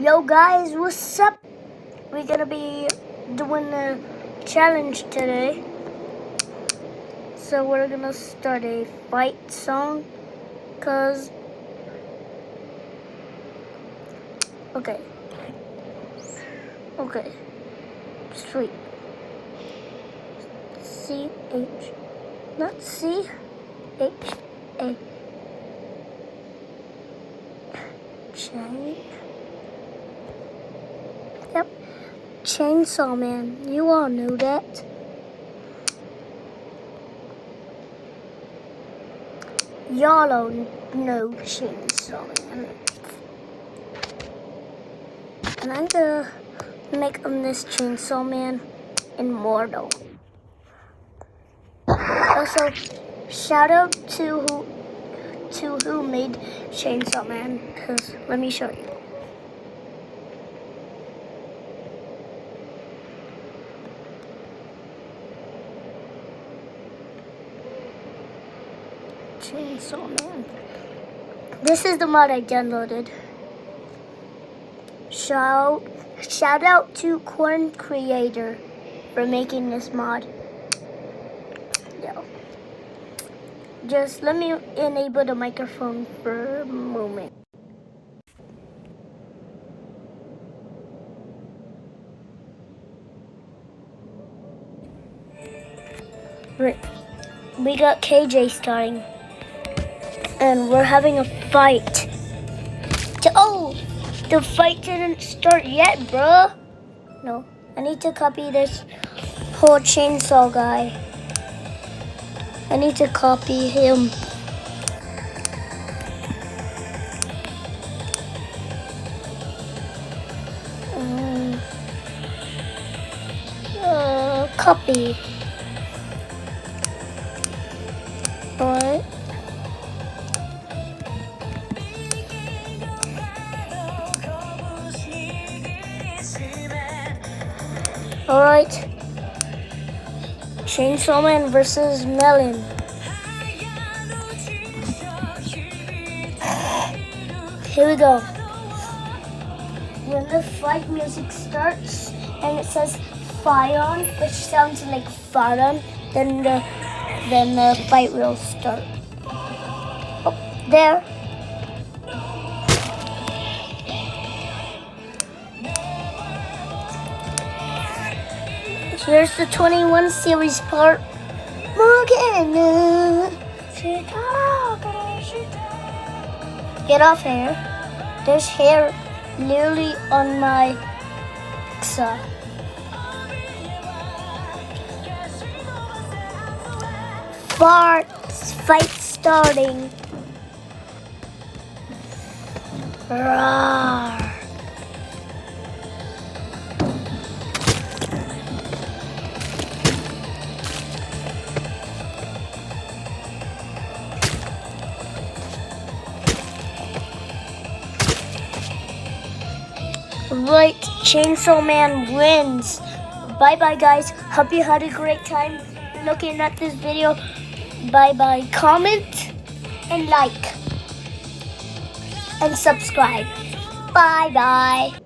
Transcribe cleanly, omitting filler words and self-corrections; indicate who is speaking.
Speaker 1: Yo guys, what's up? We're gonna be doing a challenge today. So we're gonna start a fight song. Okay, sweet. C-H, not C-H-A. Chain. Yep, Chainsaw Man. You all know that. Y'all don't know Chainsaw Man. And I'm gonna make him this Chainsaw Man immortal. Also, shout out to who made Chainsaw Man, because let me show you. Chainsaw Man. This is the mod I downloaded. Shout out to Corn Creator for making this mod. Yo. Just let me enable the microphone for a moment. We got KJ starting. And we're having a fight. Oh! The fight didn't start yet, bruh. No, I need to copy this whole chainsaw guy. I need to copy him. Copy. Alright. Alright. Chainsaw Man versus Melon. Here we go. When the fight music starts and it says fire on, which sounds like fire on, then the fight will start. Oh, there. Here's the 21 series part. Get off hair. There's hair literally on my fight starting. Roar. Right, Chainsaw Man wins. Bye-bye, guys. Hope you had a great time looking at this video. Bye-bye. Comment and like and subscribe. Bye-bye.